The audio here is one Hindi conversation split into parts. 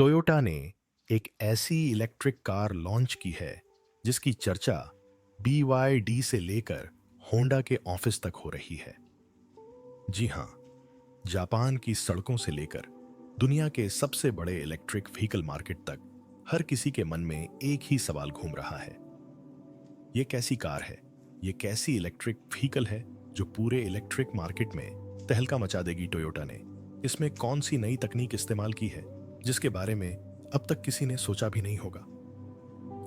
टोयोटा ने एक ऐसी इलेक्ट्रिक कार लॉन्च की है जिसकी चर्चा BYD से लेकर होंडा के ऑफिस तक हो रही है। जी हाँ, जापान की सड़कों से लेकर दुनिया के सबसे बड़े इलेक्ट्रिक व्हीकल मार्केट तक हर किसी के मन में एक ही सवाल घूम रहा है। ये कैसी कार है? ये कैसी इलेक्ट्रिक व्हीकल है जो पूरे इलेक्ट्रिक मार्केट में तहलका मचा देगी? टोयोटा ने इसमें कौन सी नई तकनीक इस्तेमाल की है जिसके बारे में अब तक किसी ने सोचा भी नहीं होगा?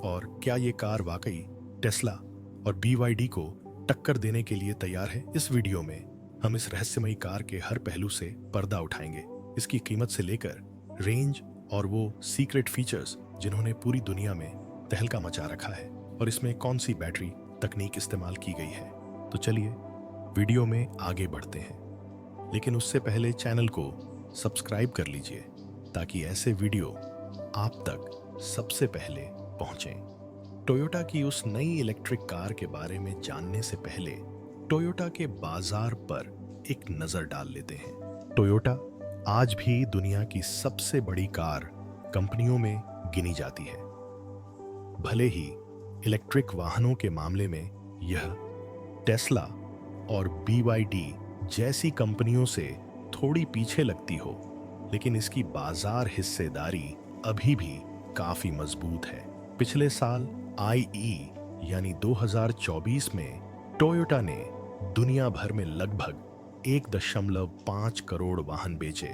और क्या ये कार वाकई टेस्ला और BYD को टक्कर देने के लिए तैयार है? इस वीडियो में हम इस रहस्यमयी कार के हर पहलू से पर्दा उठाएंगे, इसकी कीमत से लेकर रेंज और वो सीक्रेट फीचर्स जिन्होंने पूरी दुनिया में तहलका मचा रखा है, और इसमें कौन सी बैटरी तकनीक इस्तेमाल की गई है। तो चलिए वीडियो में आगे बढ़ते हैं, लेकिन उससे पहले चैनल को सब्सक्राइब कर लीजिए ताकि ऐसे वीडियो आप तक सबसे पहले पहुंचें। टोयोटा की उस नई इलेक्ट्रिक कार के बारे में जानने से पहले टोयोटा के बाजार पर एक नजर डाल लेते हैं। टोयोटा आज भी दुनिया की सबसे बड़ी कार कंपनियों में गिनी जाती है। भले ही इलेक्ट्रिक वाहनों के मामले में यह टेस्ला और BYD जैसी कंपनियों से थोड़ी पीछे लगती हो, लेकिन इसकी बाजार हिस्सेदारी अभी भी काफी मजबूत है। पिछले साल IE यानी 2024 में टोयोटा ने दुनिया भर में लगभग 1.5 करोड़ वाहन बेचे,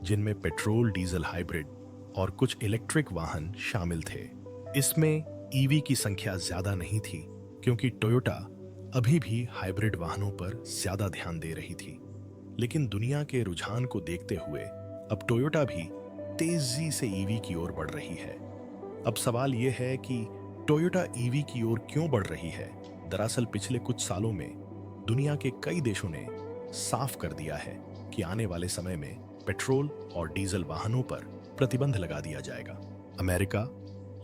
जिनमें पेट्रोल डीजल हाइब्रिड और कुछ इलेक्ट्रिक वाहन शामिल थे। इसमें EV की संख्या ज्यादा नहीं थी क्योंकि टोयोटा अभी भी हाइब्रिड वाहनों पर ज्यादा ध्यान दे रही थी। लेकिन दुनिया के रुझान को देखते हुए अब टोयोटा भी तेजी से EV की ओर बढ़ रही है। अब सवाल यह है कि टोयोटा EV की ओर क्यों बढ़ रही है? दरअसल पिछले कुछ सालों में दुनिया के कई देशों ने साफ कर दिया है कि आने वाले समय में पेट्रोल और डीजल वाहनों पर प्रतिबंध लगा दिया जाएगा। अमेरिका,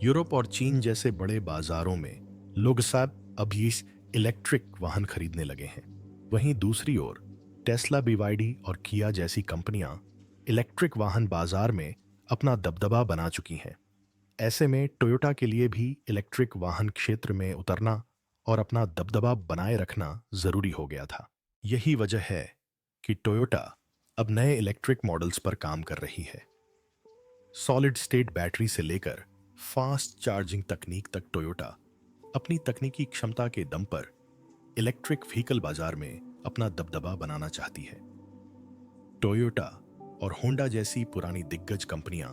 यूरोप और चीन जैसे बड़े बाजारों में लोग सब अभी इलेक्ट्रिक वाहन खरीदने लगे हैं। वहीं दूसरी ओर टेस्ला, BYD और किया जैसी कंपनियां इलेक्ट्रिक वाहन बाजार में अपना दबदबा बना चुकी हैं। ऐसे में टोयोटा के लिए भी इलेक्ट्रिक वाहन क्षेत्र में उतरना और अपना दबदबा बनाए रखना जरूरी हो गया था। यही वजह है कि टोयोटा अब नए इलेक्ट्रिक मॉडल्स पर काम कर रही है। सॉलिड स्टेट बैटरी से लेकर फास्ट चार्जिंग तकनीक तक टोयोटा अपनी तकनीकी क्षमता के दम पर इलेक्ट्रिक व्हीकल बाजार में अपना दबदबा बनाना चाहती है। टोयोटा और होंडा जैसी पुरानी दिग्गज कंपनियां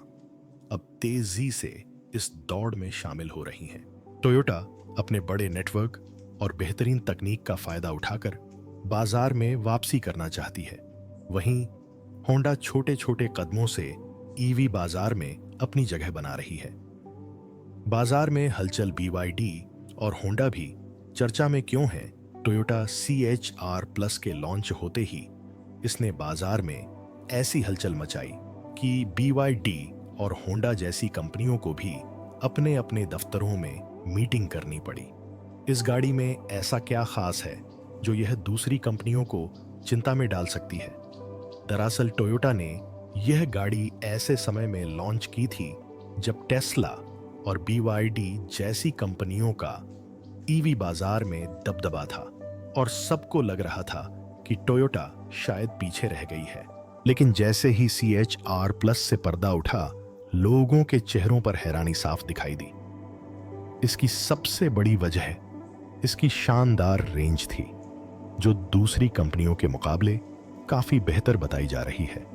अब तेजी से इस दौड़ में शामिल हो रही हैं। टोयोटा अपने बड़े नेटवर्क और बेहतरीन तकनीक का फायदा उठाकर बाजार में वापसी करना चाहती है। वहीं होंडा छोटे छोटे कदमों से EV बाजार में अपनी जगह बना रही है। बाजार में हलचल BYD और होंडा भी चर्चा में क्यों है? टोयोटा CHR+ के लॉन्च होते ही इसने बाजार में ऐसी हलचल मचाई कि BYD और होंडा जैसी कंपनियों को भी अपने अपने दफ्तरों में मीटिंग करनी पड़ी। इस गाड़ी में ऐसा क्या खास है जो यह दूसरी कंपनियों को चिंता में डाल सकती है? दरअसल टोयोटा ने यह गाड़ी ऐसे समय में लॉन्च की थी जब टेस्ला और BYD जैसी कंपनियों का EV बाजार में दबदबा था और सबको लग रहा था कि टोयोटा शायद पीछे रह गई है। लेकिन जैसे ही CHR+ से पर्दा उठा, लोगों के चेहरों पर हैरानी साफ दिखाई दी। इसकी सबसे बड़ी वजह इसकी शानदार रेंज थी, जो दूसरी कंपनियों के मुकाबले काफी बेहतर बताई जा रही है।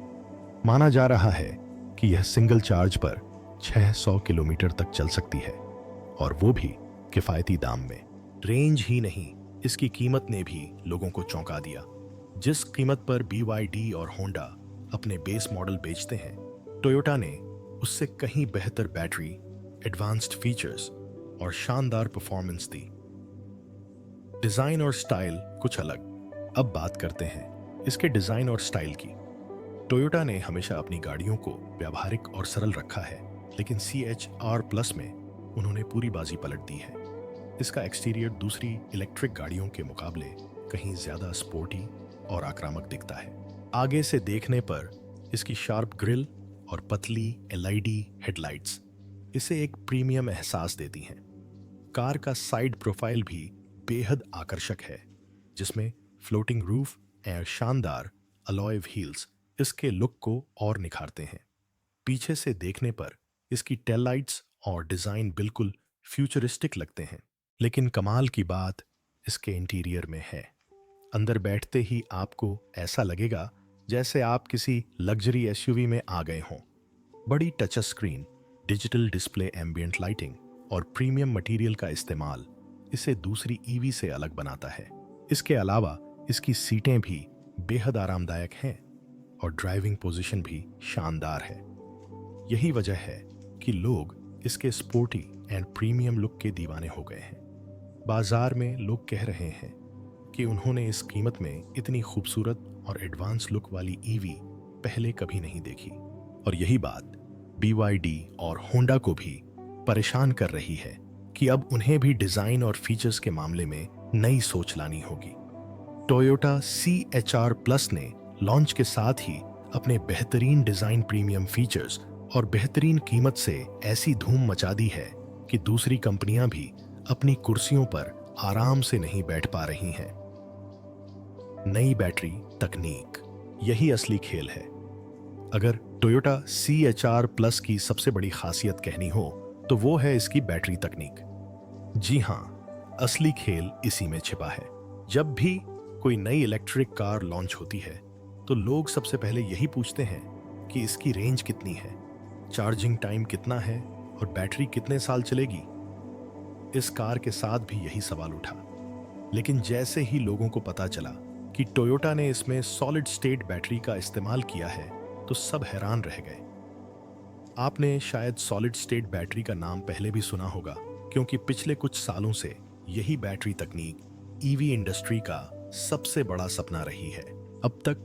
माना जा रहा है कि यह सिंगल चार्ज पर 600 किलोमीटर तक चल सकती है, और वो भी किफायती दाम में। रेंज ही नहीं, इसकी कीमत ने भी लोगों को चौंका दिया। जिस कीमत पर BYD और होंडा अपने बेस मॉडल बेचते हैं, टोयोटा ने उससे कहीं बेहतर बैटरी, एडवांस्ड फीचर्स और शानदार परफॉर्मेंस दी। डिजाइन और स्टाइल कुछ अलग। अब बात करते हैं इसके डिजाइन और स्टाइल की। टोयोटा ने हमेशा अपनी गाड़ियों को व्यावहारिक और सरल रखा है, लेकिन CHR+ में उन्होंने पूरी बाजी पलट दी है। इसका एक्सटीरियर दूसरी इलेक्ट्रिक गाड़ियों के मुकाबले कहीं ज्यादा स्पोर्टी और आक्रामक दिखता है। आगे से देखने पर इसकी शार्प ग्रिल और पतली एलईडी हेडलाइट्स इसे एक प्रीमियम एहसास देती हैं। कार का साइड प्रोफाइल भी बेहद आकर्षक है, जिसमें फ्लोटिंग रूफ और शानदार अलॉय व्हील्स इसके लुक को और निखारते हैं। पीछे से देखने पर इसकी टेल लाइट्स और डिज़ाइन बिल्कुल फ्यूचरिस्टिक लगते हैं। लेकिन कमाल की बात इसके इंटीरियर में है। अंदर बैठते ही आपको ऐसा लगेगा जैसे आप किसी लग्जरी एसयूवी में आ गए हों। बड़ी touch screen, digital display, ambient lighting और प्रीमियम मटेरियल का इस्तेमाल इसे दूसरी ईवी से अलग बनाता है। इसके अलावा इसकी सीटें भी बेहद आरामदायक हैं और ड्राइविंग पोजीशन भी शानदार है। यही वजह है कि लोग इसके स्पोर्टी एंड प्रीमियम लुक के दीवाने हो गए हैं। बाजार में लोग कह रहे हैं कि उन्होंने इस कीमत में इतनी खूबसूरत और एडवांस लुक वाली ईवी पहले कभी नहीं देखी। और यही बात BYD और होंडा को भी परेशान कर रही है कि अब उन्हें भी डिजाइन और फीचर्स के मामले में नई सोच लानी होगी। टोयोटा CHR प्लस ने लॉन्च के साथ ही अपने बेहतरीन डिजाइन, प्रीमियम फीचर्स और बेहतरीन कीमत से ऐसी धूम मचा दी है कि दूसरी कंपनियां भी अपनी कुर्सियों पर आराम से नहीं बैठ पा रही हैं। नई बैटरी तकनीक, यही असली खेल है। अगर टोयोटा CHR प्लस की सबसे बड़ी खासियत कहनी हो तो वो है इसकी बैटरी तकनीक। जी हाँ, असली खेल इसी में छिपा है। जब भी कोई नई इलेक्ट्रिक कार लॉन्च होती है तो लोग सबसे पहले यही पूछते हैं कि इसकी रेंज कितनी है, चार्जिंग टाइम कितना है और बैटरी कितने साल चलेगी। इस कार के साथ भी यही सवाल उठा, लेकिन जैसे ही लोगों को पता चला कि टोयोटा ने इसमें सॉलिड स्टेट बैटरी का इस्तेमाल किया है तो सब हैरान रह गए। आपने शायद सॉलिड स्टेट बैटरी का नाम पहले भी सुना होगा, क्योंकि पिछले कुछ सालों से यही बैटरी तकनीक ईवी इंडस्ट्री का सबसे बड़ा सपना रही है। अब तक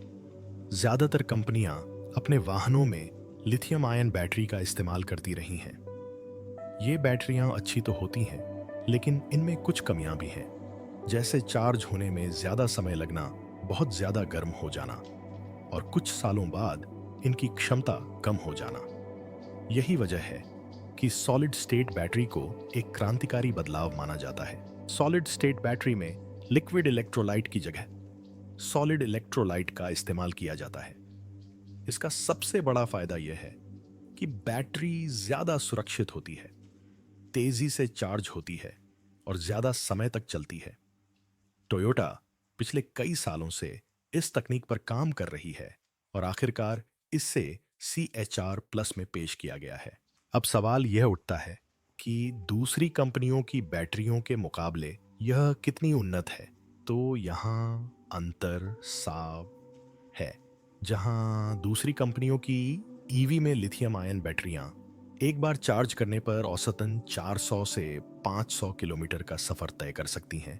ज्यादातर कंपनियां अपने वाहनों में लिथियम आयन बैटरी का इस्तेमाल करती रही हैं। ये बैटरियां अच्छी तो होती हैं, लेकिन इनमें कुछ कमियां भी हैं, जैसे चार्ज होने में ज्यादा समय लगना, बहुत ज्यादा गर्म हो जाना और कुछ सालों बाद इनकी क्षमता कम हो जाना। यही वजह है कि सॉलिड स्टेट बैटरी को एक क्रांतिकारी बदलाव माना जाता है। सॉलिड स्टेट बैटरी में लिक्विड इलेक्ट्रोलाइट की जगह सॉलिड इलेक्ट्रोलाइट का इस्तेमाल किया जाता है। इसका सबसे बड़ा फायदा यह है कि बैटरी ज्यादा सुरक्षित होती है, तेजी से चार्ज होती है और ज्यादा समय तक चलती है। टोयोटा पिछले कई सालों से इस तकनीक पर काम कर रही है और आखिरकार इससे CHR प्लस में पेश किया गया है। अब सवाल यह उठता है कि दूसरी कंपनियों की बैटरियों के मुकाबले यह कितनी उन्नत है। तो यहाँ अंतर साफ है। जहाँ दूसरी कंपनियों की ईवी में लिथियम आयन बैटरियां एक बार चार्ज करने पर औसतन 400 से 500 किलोमीटर का सफर तय कर सकती हैं,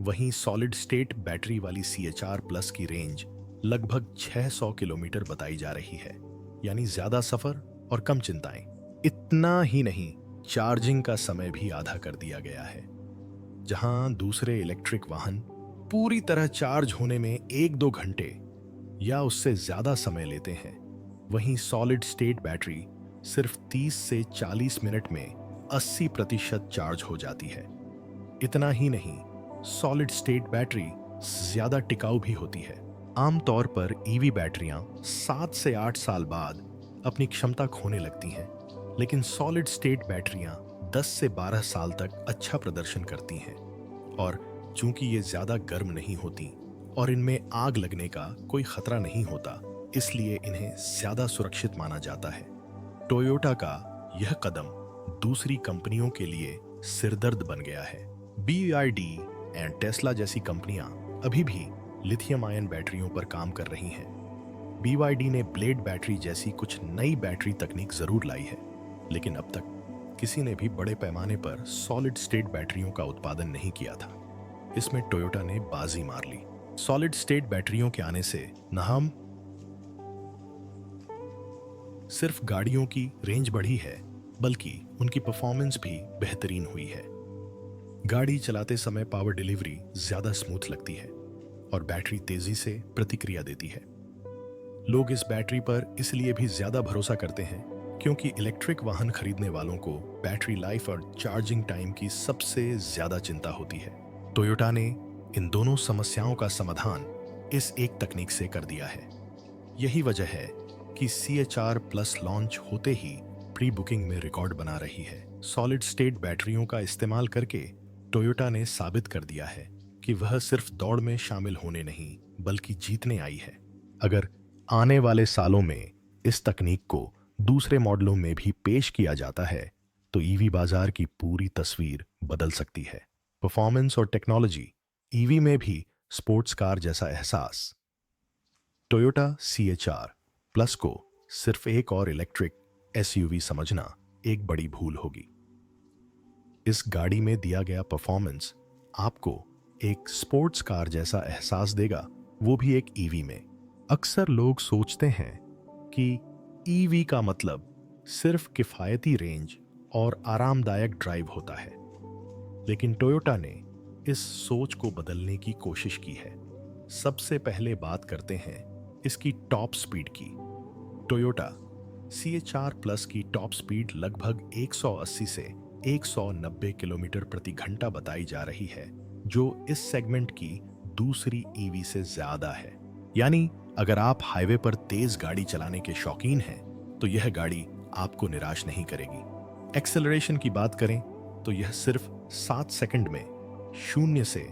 वहीं सॉलिड स्टेट बैटरी वाली CHR प्लस की रेंज लगभग 600 किलोमीटर बताई जा रही है। यानी ज्यादा सफर और कम चिंताएं। इतना ही नहीं, चार्जिंग का समय भी आधा कर दिया गया है। जहां दूसरे इलेक्ट्रिक वाहन पूरी तरह चार्ज होने में 1-2 घंटे या उससे ज्यादा समय लेते हैं, वहीं सॉलिड स्टेट बैटरी सिर्फ 30 से 40 मिनट में 80% चार्ज हो जाती है। इतना ही नहीं, सॉलिड स्टेट बैटरी ज्यादा टिकाऊ भी होती है। आमतौर पर ईवी बैटरियां 7 से 8 साल बाद अपनी क्षमता खोने लगती हैं, लेकिन सॉलिड स्टेट बैटरियां 10 से 12 साल तक अच्छा प्रदर्शन करती हैं। और चूंकि ये ज्यादा गर्म नहीं होती और इनमें आग लगने का कोई खतरा नहीं होता, इसलिए इन्हें ज्यादा सुरक्षित माना जाता है। टोयोटा का यह कदम दूसरी कंपनियों के लिए सिरदर्द बन गया है। BYD एंड टेस्ला जैसी कंपनियां अभी भी लिथियम आयन बैटरियों पर काम कर रही हैं। BYD ने ब्लेड बैटरी जैसी कुछ नई बैटरी तकनीक जरूर लाई है, लेकिन अब तक किसी ने भी बड़े पैमाने पर सॉलिड स्टेट बैटरियों का उत्पादन नहीं किया था। इसमें टोयोटा ने बाजी मार ली। सॉलिड स्टेट बैटरियों के आने से न हम सिर्फ गाड़ियों की रेंज बढ़ी है, बल्कि उनकी परफॉर्मेंस भी बेहतरीन हुई है। गाड़ी चलाते समय पावर डिलीवरी ज्यादा स्मूथ लगती है और बैटरी तेजी से प्रतिक्रिया देती है। लोग इस बैटरी पर इसलिए भी ज्यादा भरोसा करते हैं क्योंकि इलेक्ट्रिक वाहन खरीदने वालों को बैटरी लाइफ और चार्जिंग टाइम की सबसे ज्यादा चिंता होती है। टोयोटा ने इन दोनों समस्याओं का समाधान इस एक तकनीक से कर दिया है। यही वजह है कि CHR प्लस लॉन्च होते ही प्री बुकिंग में रिकॉर्ड बना रही है। सॉलिड स्टेट बैटरियों का इस्तेमाल करके टोयोटा ने साबित कर दिया है कि वह सिर्फ दौड़ में शामिल होने नहीं बल्कि जीतने आई है। अगर आने वाले सालों में इस तकनीक को दूसरे मॉडलों में भी पेश किया जाता है तो ईवी बाजार की पूरी तस्वीर बदल सकती है। परफॉर्मेंस और टेक्नोलॉजी, ईवी में भी स्पोर्ट्स कार जैसा एहसास। टोयोटा CHR प्लस को सिर्फ एक और इलेक्ट्रिक SUV समझना एक बड़ी भूल होगी। इस गाड़ी में दिया गया परफॉर्मेंस आपको एक स्पोर्ट्स कार जैसा एहसास देगा, वो भी एक ईवी में। अक्सर लोग सोचते हैं कि ईवी का मतलब सिर्फ किफायती रेंज और आरामदायक ड्राइव होता है, लेकिन टोयोटा ने इस सोच को बदलने की कोशिश की है। सबसे पहले बात करते हैं इसकी टॉप स्पीड की। टोयोटा CHR प्लस की टॉप स्पीड लगभग 180 से 190 किलोमीटर प्रति घंटा बताई जा रही है, जो इस सेगमेंट की दूसरी ईवी से ज्यादा है। यानी अगर आप हाईवे पर तेज गाड़ी चलाने के शौकीन हैं तो यह गाड़ी आपको निराश नहीं करेगी। एक्सेलरेशन की बात करें तो यह सिर्फ 7 सेकंड में 0 से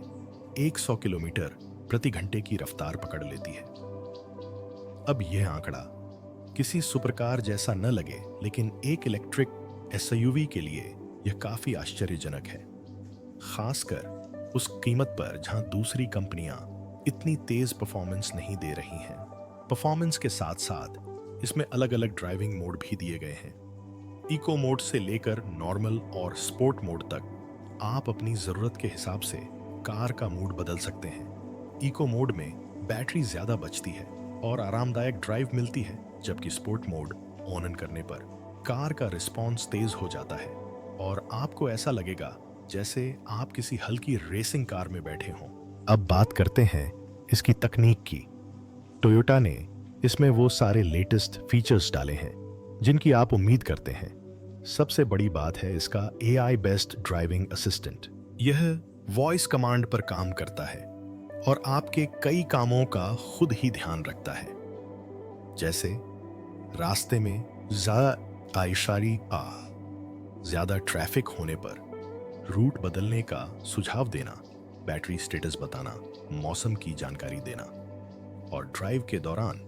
100 किलोमीटर प्रति घंटे की रफ्तार पकड़ लेती है। अब यह आंकड़ा किसी सुपरकार जैसा न लगे, लेकिन एक इलेक्ट्रिक SUV के लिए यह काफी आश्चर्यजनक है, खासकर उस कीमत पर जहां दूसरी कंपनियां इतनी तेज परफॉर्मेंस नहीं दे रही हैं। परफॉर्मेंस के साथ साथ इसमें अलग अलग ड्राइविंग मोड भी दिए गए हैं। इको मोड से लेकर नॉर्मल और स्पोर्ट मोड तक आप अपनी जरूरत के हिसाब से कार का मूड बदल सकते हैं। इको मोड में बैटरी ज्यादा बचती है और आरामदायक ड्राइव मिलती है, जबकि स्पोर्ट मोड ऑन करने पर कार का रिस्पॉन्स तेज हो जाता है और आपको ऐसा लगेगा जैसे आप किसी हल्की रेसिंग कार में बैठे हों। अब बात करते हैं इसकी तकनीक की। टोयोटा ने इसमें वो सारे लेटेस्ट फीचर्स डाले हैं जिनकी आप उम्मीद करते हैं। सबसे बड़ी बात है इसका AI बेस्ड ड्राइविंग असिस्टेंट। यह वॉइस कमांड पर काम करता है और आपके कई कामों का खुद ही ध्यान रखता है, जैसे रास्ते में ज्यादा ट्रैफिक होने पर रूट बदलने का सुझाव देना, बैटरी स्टेटस बताना, मौसम की जानकारी देना और ड्राइव के दौरान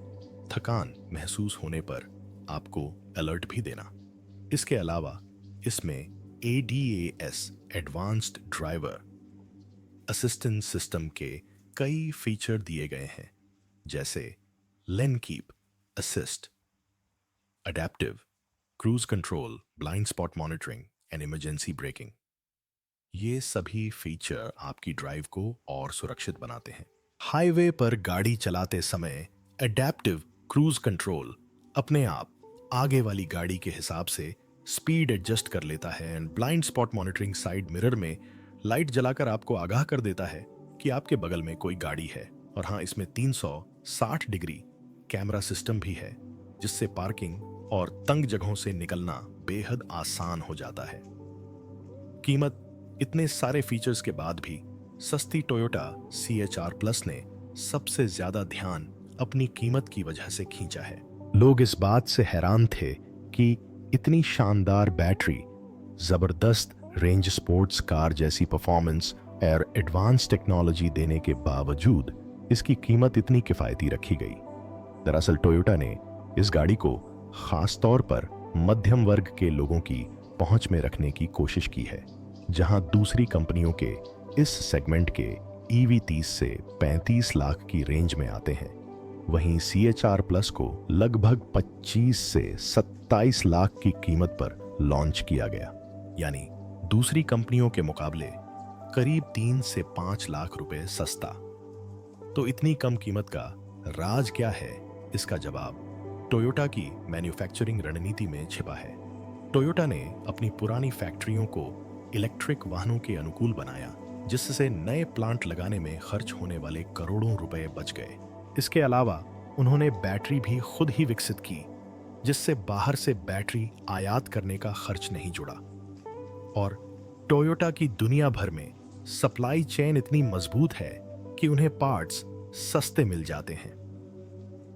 थकान महसूस होने पर आपको अलर्ट भी देना। इसके अलावा इसमें ADAS advanced driver assistance system के कई फीचर दिए गए हैं, जैसे lane keep assist, adaptive cruise control, blind spot monitoring and emergency breaking. ये सभी फीचर आपकी ड्राइव को और सुरक्षित बनाते हैं। हाईवे पर गाड़ी चलाते समय अडेप्टिव क्रूज कंट्रोल अपने आप आगे वाली गाड़ी के हिसाब से स्पीड एडजस्ट कर लेता है and blind spot monitoring side mirror में लाइट जलाकर आपको आगाह कर देता है कि आपके बगल में कोई गाड़ी है। और हाँ, इसमें 360 डिग्री कैमरा सिस्टम भी है, जिससे पार्किंग और तंग जगहों से निकलना बेहद आसान हो जाता है। कीमत, इतने सारे फीचर्स के बाद भी सस्ती टोयोटा CHR प्लस ने सबसे ज्यादा ध्यान अपनी कीमत की वजह से खींचा है। लोग इस बात से हैरान थे कि इतनी शानदार बैटरी, जबरदस्त रेंज, स्पोर्ट्स कार जैसी परफॉर्मेंस और एडवांस टेक्नोलॉजी देने के बावजूद इसकी कीमत इतनी किफायती रखी गई। दरअसल टोयोटा ने इस गाड़ी को खास तौर पर मध्यम वर्ग के लोगों की पहुंच में रखने की कोशिश की है, जहां दूसरी कंपनियों के इस सेगमेंट के EV 30 से 35 लाख की रेंज में आते हैं। वहीं CHR प्लस को लगभग 25 से 27 लाख की कीमत पर लॉन्च किया गया, यानी दूसरी कंपनियों के मुकाबले करीब 3 से 5 लाख रुपए सस्ता। तो इतनी कम कीमत का राज क्या है? इसका जवाब टोयोटा की मैन्युफैक्चरिंग रणनीति में छिपा है। टोयोटा ने अपनी पुरानी फैक्ट्रियों को इलेक्ट्रिक वाहनों के अनुकूल बनाया, जिससे नए प्लांट लगाने में खर्च होने वाले करोड़ों रुपए बच गए। इसके अलावा उन्होंने बैटरी भी खुद ही विकसित की, जिससे बाहर से बैटरी आयात करने का खर्च नहीं जुड़ा। और टोयोटा की दुनिया भर में सप्लाई चेन इतनी मजबूत है कि उन्हें पार्ट्स सस्ते मिल जाते हैं।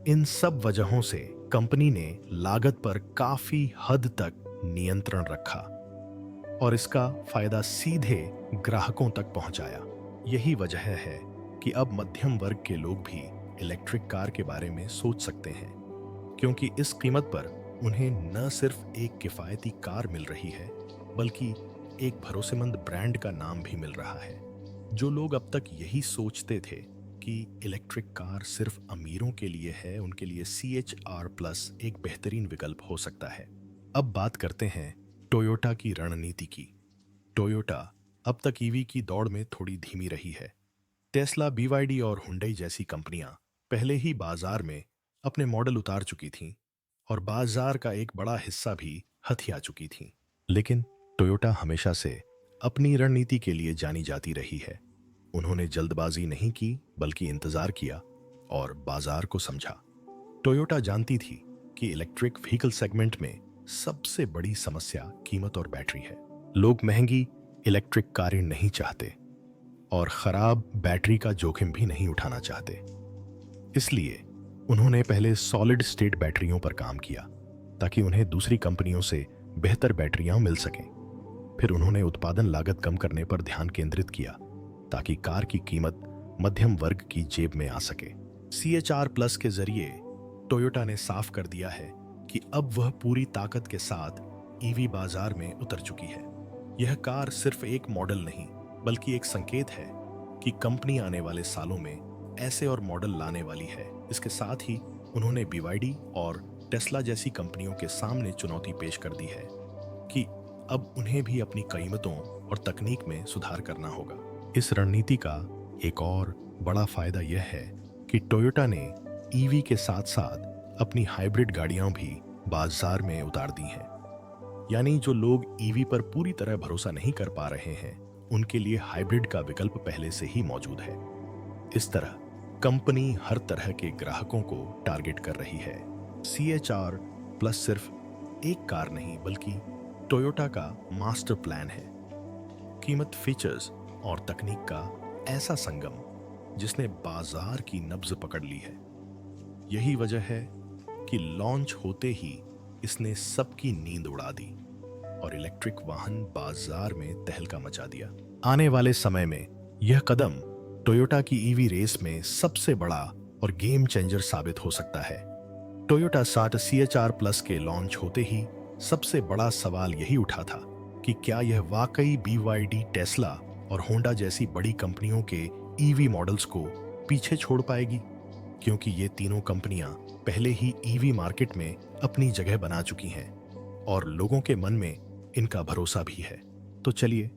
इन सब वजहों से कंपनी ने लागत पर काफी हद तक नियंत्रण रखा और इसका फायदा सीधे ग्राहकों तक पहुंचाया। यही वजह है कि अब मध्यम वर्ग के लोग भी इलेक्ट्रिक कार के बारे में सोच सकते हैं, क्योंकि इस कीमत पर उन्हें न सिर्फ एक किफायती कार मिल रही है, बल्कि एक भरोसेमंद ब्रांड का नाम भी मिल रहा है। जो लोग अब तक यही सोचते थे कि इलेक्ट्रिक कार सिर्फ अमीरों के लिए है, उनके लिए CHR+ एक बेहतरीन विकल्प हो सकता है। अब बात करते हैं टोयोटा की रणनीति की। टोयोटा अब तक ईवी की दौड़ में थोड़ी धीमी रही है। टेस्ला, BYD और हुंडई जैसी कंपनियां पहले ही बाजार में अपने मॉडल उतार चुकी थीं और बाजार का एक बड़ा हिस्सा भी हथिया चुकी थीं। लेकिन टोयोटा हमेशा से अपनी रणनीति के लिए जानी जाती रही है। उन्होंने जल्दबाजी नहीं की, बल्कि इंतजार किया और बाजार को समझा। टोयोटा जानती थी कि इलेक्ट्रिक व्हीकल सेगमेंट में सबसे बड़ी समस्या कीमत और बैटरी है। लोग महंगी इलेक्ट्रिक कारें नहीं चाहते और खराब बैटरी का जोखिम भी नहीं उठाना चाहते। इसलिए उन्होंने पहले सॉलिड स्टेट बैटरियों पर काम किया, ताकि उन्हें दूसरी कंपनियों से बेहतर बैटरियां मिल सकें। फिर उन्होंने उत्पादन लागत कम करने पर ध्यान केंद्रित किया, ताकि कार की कीमत मध्यम वर्ग की जेब में आ सके। CHR+ के जरिए टोयोटा ने साफ कर दिया है कि अब वह पूरी ताकत के साथ ईवी बाजार में उतर चुकी है। यह कार सिर्फ एक मॉडल नहीं, बल्कि एक संकेत है कि कंपनी आने वाले सालों में ऐसे और मॉडल लाने वाली है। इसके साथ ही उन्होंने BYD और टेस्ला जैसी कंपनियों के सामने चुनौती पेश कर दी है कि अब उन्हें भी अपनी कीमतों और तकनीक में सुधार करना होगा। इस रणनीति का एक और बड़ा फायदा यह है कि टोयोटा ने ईवी के साथ साथ अपनी हाइब्रिड गाड़ियां भी बाजार में उतार दी हैं। यानी जो लोग ईवी पर पूरी तरह भरोसा नहीं कर पा रहे हैं, उनके लिए हाइब्रिड का विकल्प पहले से ही मौजूद है। इस तरह कंपनी हर तरह के ग्राहकों को टारगेट कर रही है। CHR+ सिर्फ एक कार नहीं, बल्कि टोयोटा का मास्टर प्लान है। कीमत, फीचर्स और तकनीक का ऐसा संगम जिसने बाजार की नब्ज पकड़ ली है। यही वजह है कि लॉन्च होते ही इसने सबकी नींद उड़ा दी और इलेक्ट्रिक वाहन बाजार में तहलका मचा दिया। आने वाले समय में यह कदम टोयोटा की ईवी रेस में सबसे बड़ा और गेम चेंजर साबित हो सकता है। टोयोटा 60 CHR+ के लॉन्च होते ही सबसे बड़ा सवाल यही उठा था कि क्या यह वाकई BYD, टेस्ला और होंडा जैसी बड़ी कंपनियों के ईवी मॉडल्स को पीछे छोड़ पाएगी, क्योंकि ये तीनों कंपनियां पहले ही ईवी मार्केट में अपनी जगह बना चुकी हैं और लोगों के मन में इनका भरोसा भी है। तो चलिए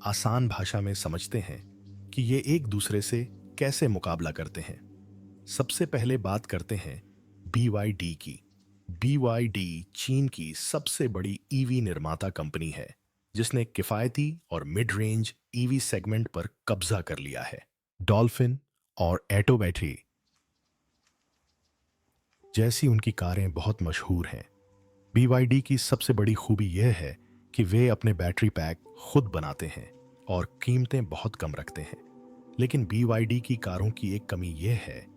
आसान भाषा में समझते हैं कि ये एक दूसरे से कैसे मुकाबला करते हैं। सबसे पहले बात करते हैं BYD की। BYD चीन की सबसे बड़ी ईवी निर्माता कंपनी है, जिसने किफायती और मिड रेंज ईवी सेगमेंट पर कब्जा कर लिया है। डॉल्फिन और एटो बैटरी जैसी उनकी कारें बहुत मशहूर हैं। BYD की सबसे बड़ी खूबी यह है कि वे अपने बैटरी पैक खुद बनाते हैं और कीमतें बहुत कम रखते हैं। लेकिन BYD की कारों की एक कमी यह है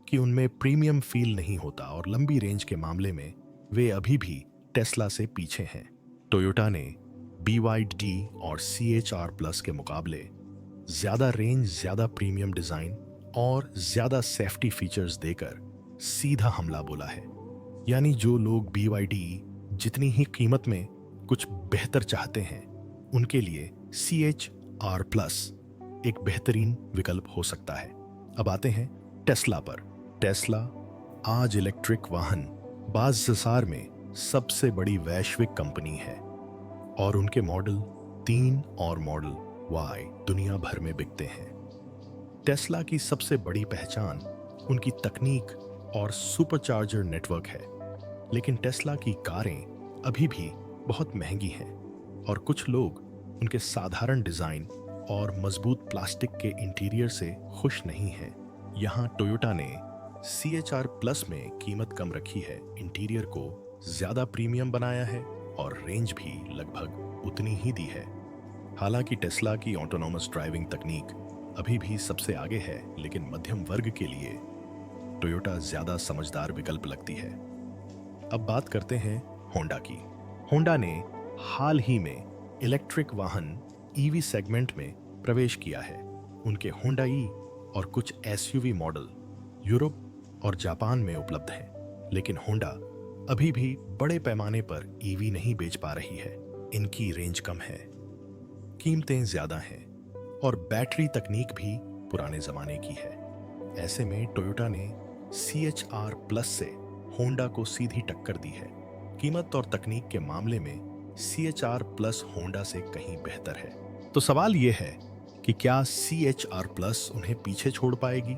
कि उनमें प्रीमियम फील नहीं होता और लंबी रेंज के मामले में वे अभी भी टेस्ला से पीछे हैं। टोयोटा ने BYD और CHR+ के मुकाबले ज्यादा रेंज, ज्यादा प्रीमियम डिजाइन और ज्यादा सेफ्टी फीचर्स देकर सीधा हमला बोला है। यानी जो लोग BYD जितनी ही कीमत में कुछ बेहतर चाहते हैं, उनके लिए CHR+ एक बेहतरीन विकल्प हो सकता है। अब आते हैं टेस्ला पर। टेस्ला आज इलेक्ट्रिक वाहन बाजार में सबसे बड़ी वैश्विक कंपनी है और उनके मॉडल 3 और मॉडल Y दुनिया भर में बिकते हैं। टेस्ला की सबसे बड़ी पहचान उनकी तकनीक और सुपरचार्जर नेटवर्क है, लेकिन टेस्ला की कारें अभी भी बहुत महंगी हैं और कुछ लोग उनके साधारण डिजाइन और मजबूत प्लास्टिक के इंटीरियर से खुश नहीं हैं। यहाँ टोयोटा ने CHR प्लस में कीमत कम रखी है, इंटीरियर को ज्यादा प्रीमियम बनाया है और रेंज भी लगभग उतनी ही दी है। हालांकि टेस्ला की ऑटोनॉमस ड्राइविंग तकनीक अभी भी सबसे आगे है, लेकिन मध्यम वर्ग के लिए टोयोटा ज्यादा समझदार विकल्प लगती है। अब बात करते हैं होंडा की। होंडा ने हाल ही में इलेक्ट्रिक वाहन ईवी सेगमेंट में प्रवेश किया है। उनके होंडा ई और कुछ एसयूवी मॉडल यूरोप और जापान में उपलब्ध हैं, लेकिन होंडा अभी भी बड़े पैमाने पर ईवी नहीं बेच पा रही है। इनकी रेंज कम है, कीमतें ज्यादा हैं और बैटरी तकनीक भी पुराने जमाने की है। ऐसे में टोयोटा ने CHR प्लस से होंडा को सीधी टक्कर दी है। कीमत और तकनीक के मामले में CHR प्लस होंडा से कहीं बेहतर है। तो सवाल यह है कि क्या CHR प्लस उन्हें पीछे छोड़ पाएगी?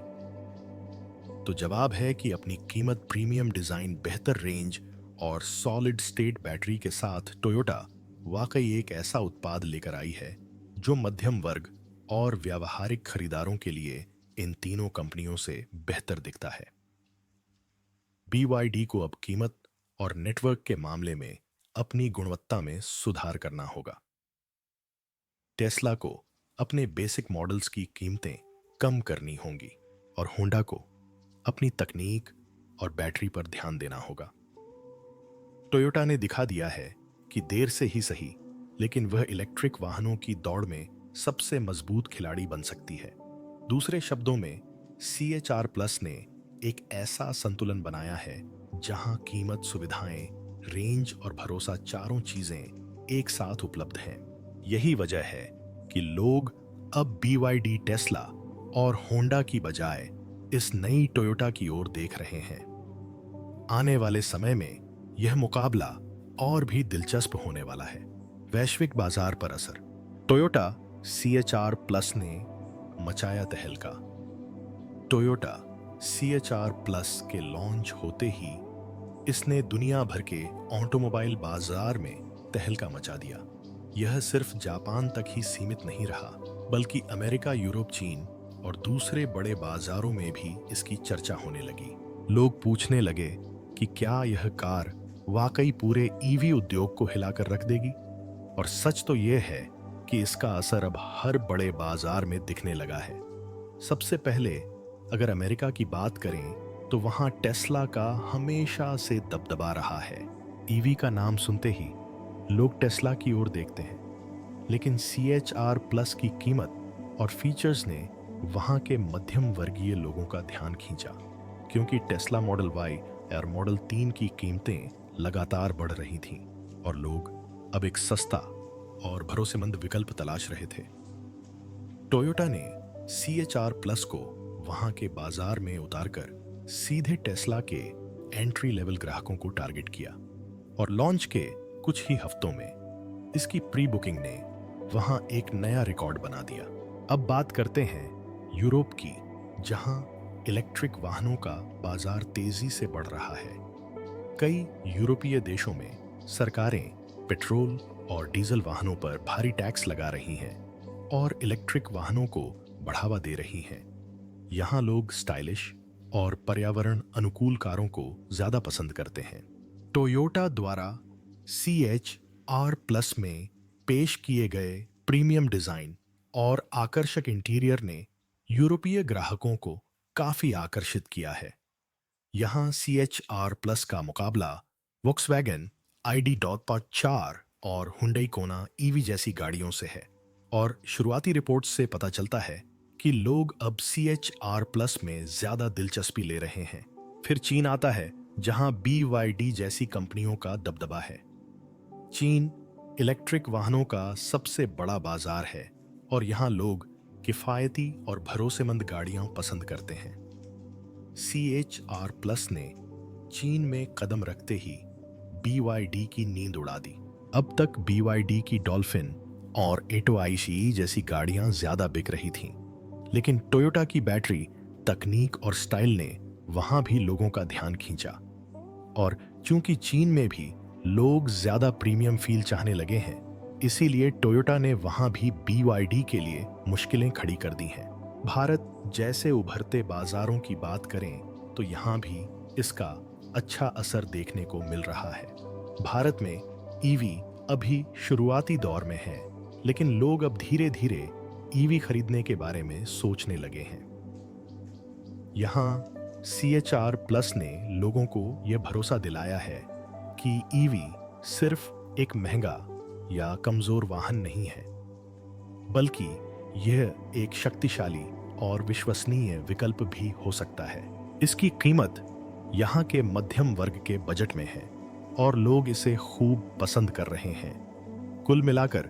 तो जवाब है कि अपनी कीमत, प्रीमियम डिजाइन, बेहतर रेंज और सॉलिड स्टेट बैटरी के साथ टोयोटा वाकई एक ऐसा उत्पाद लेकर आई है जो मध्यम वर्ग और व्यावहारिक खरीदारों के लिए इन तीनों कंपनियों से बेहतर दिखता है। BYD को अब कीमत और नेटवर्क के मामले में अपनी गुणवत्ता में सुधार करना होगा। टेस्ला को अपने बेसिक मॉडल्स की कीमतें कम करनी होंगी और होंडा को अपनी तकनीक और बैटरी पर ध्यान देना होगा। टोयोटा ने दिखा दिया है कि देर से ही सही, लेकिन वह इलेक्ट्रिक वाहनों की दौड़ में सबसे मजबूत खिलाड़ी बन सकती है। दूसरे शब्दों में, CHR प्लस ने एक ऐसा संतुलन बनाया है जहां कीमत, सुविधाएं, रेंज और भरोसा, चारों चीजें एक साथ उपलब्ध हैं। यही वजह है कि लोग अब BYD, टेस्ला और होंडा की बजाय इस नई टोयोटा की ओर देख रहे हैं। आने वाले समय में यह मुकाबला और भी दिलचस्प होने वाला है। वैश्विक बाजार पर असर। टोयोटा CHR प्लस ने मचाया तहलका। टोयोटा CHR प्लस के लॉन्च होते ही इसने दुनिया भर के ऑटोमोबाइल बाजार में तहलका मचा दिया। यह सिर्फ जापान तक ही सीमित नहीं रहा, बल्कि अमेरिका, यूरोप, चीन और दूसरे बड़े बाजारों में भी इसकी चर्चा होने लगी। लोग पूछने लगे कि क्या यह कार वाकई पूरे ईवी उद्योग को हिलाकर रख देगी? और सच तो यह है कि इसका असर अब हर बड़े बाजार में दिखने लगा है। सबसे पहले अगर अमेरिका की बात करें तो वहां टेस्ला का हमेशा से दबदबा रहा है। ईवी का नाम सुनते ही लोग टेस्ला की ओर देखते हैं, लेकिन CHR प्लस की कीमत और फीचर्स ने वहां के मध्यम वर्गीय लोगों का ध्यान खींचा, क्योंकि टेस्ला मॉडल Y और मॉडल 3 की कीमतें लगातार बढ़ रही थीं और लोग अब एक सस्ता और भरोसेमंद विकल्प तलाश रहे थे। टोयोटा ने CHR प्लस को वहां के बाजार में उतारकर सीधे टेस्ला के एंट्री लेवल ग्राहकों को टारगेट किया और लॉन्च के कुछ ही हफ्तों में इसकी प्री बुकिंग ने वहां एक नया रिकॉर्ड बना दिया। अब बात करते हैं यूरोप की, जहां इलेक्ट्रिक वाहनों का बाजार तेजी से बढ़ रहा है। कई यूरोपीय देशों में सरकारें पेट्रोल और डीजल वाहनों पर भारी टैक्स लगा रही हैं और इलेक्ट्रिक वाहनों को बढ़ावा दे रही हैं। यहाँ लोग स्टाइलिश और पर्यावरण अनुकूल कारों को ज्यादा पसंद करते हैं। टोयोटा द्वारा CHR प्लस में पेश किए गए प्रीमियम डिजाइन और आकर्षक इंटीरियर ने यूरोपीय ग्राहकों को काफी आकर्षित किया है। यहाँ CHR प्लस का मुकाबला वोक्सवैगन ID.4 और हुंडई कोना ईवी जैसी गाड़ियों से है और शुरुआती रिपोर्ट्स से पता चलता है कि लोग अब CHR प्लस में ज्यादा दिलचस्पी ले रहे हैं। फिर चीन आता है, जहां BYD जैसी कंपनियों का दबदबा है। चीन इलेक्ट्रिक वाहनों का सबसे बड़ा बाजार है और यहां लोग किफायती और भरोसेमंद गाड़ियां पसंद करते हैं। CHR प्लस ने चीन में कदम रखते ही BYD की नींद उड़ा दी। अब तक BYD की डॉल्फिन और एटो आईसी जैसी गाड़ियां ज्यादा बिक रही थीं, लेकिन टोयोटा की बैटरी, तकनीक और स्टाइल ने वहां भी लोगों का ध्यान खींचा। और चूंकि चीन में भी लोग ज्यादा प्रीमियम फील चाहने लगे हैं, इसीलिए टोयोटा ने वहां भी BYD के लिए मुश्किलें खड़ी कर दी हैं। भारत जैसे उभरते बाजारों की बात करें तो यहाँ भी इसका अच्छा असर देखने को मिल रहा है। भारत में ईवी अभी शुरुआती दौर में है, लेकिन लोग अब धीरे धीरे ईवी खरीदने के बारे में सोचने लगे हैं। यहाँ CHR प्लस ने लोगों को यह भरोसा दिलाया है कि ईवी सिर्फ एक महंगा या कमजोर वाहन नहीं है, बल्कि यह एक शक्तिशाली और विश्वसनीय विकल्प भी हो सकता है। इसकी कीमत यहाँ के मध्यम वर्ग के बजट में है और लोग इसे खूब पसंद कर रहे हैं। कुल मिलाकर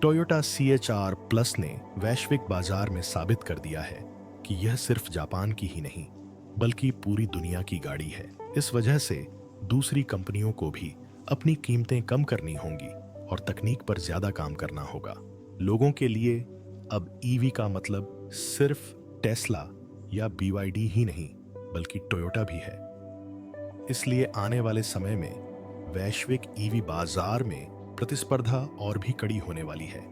टोयोटा CHR प्लस ने वैश्विक बाजार में साबित कर दिया है कि यह सिर्फ जापान की ही नहीं, बल्कि पूरी दुनिया की गाड़ी है। इस वजह से दूसरी कंपनियों को भी अपनी कीमतें कम करनी होंगी और तकनीक पर ज्यादा काम करना होगा। लोगों के लिए अब ईवी का मतलब सिर्फ टेस्ला या BYD ही नहीं, बल्कि टोयोटा भी है। इसलिए आने वाले समय में वैश्विक ईवी बाजार में प्रतिस्पर्धा और भी कड़ी होने वाली है।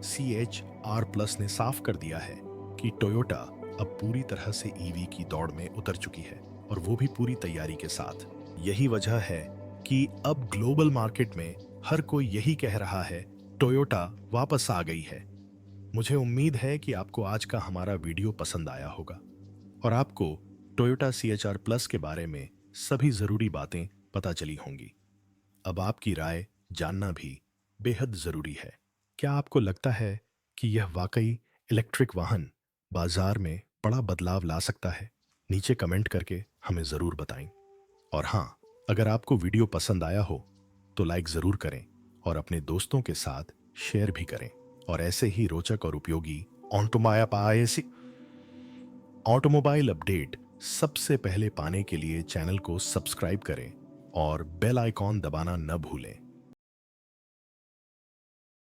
CHR प्लस ने साफ कर दिया है कि टोयोटा अब पूरी तरह से ईवी की दौड़ में उतर चुकी है, और वो भी पूरी तैयारी के साथ। यही वजह है कि अब ग्लोबल मार्केट में हर कोई यही कह रहा है, टोयोटा वापस आ गई है। मुझे उम्मीद है कि आपको आज का हमारा वीडियो पसंद आया होगा और आपको टोयोटा CHR प्लस के बारे में सभी जरूरी बातें पता चली होंगी। अब आपकी राय जानना भी बेहद जरूरी है। क्या आपको लगता है कि यह वाकई इलेक्ट्रिक वाहन बाजार में बड़ा बदलाव ला सकता है? नीचे कमेंट करके हमें जरूर बताएं। और हाँ, अगर आपको वीडियो पसंद आया हो तो लाइक जरूर करें और अपने दोस्तों के साथ शेयर भी करें। और ऐसे ही रोचक और उपयोगी ऑटोमोबाइल अपडेट सबसे पहले पाने के लिए चैनल को सब्सक्राइब करें और बेल आइकॉन दबाना न भूलें।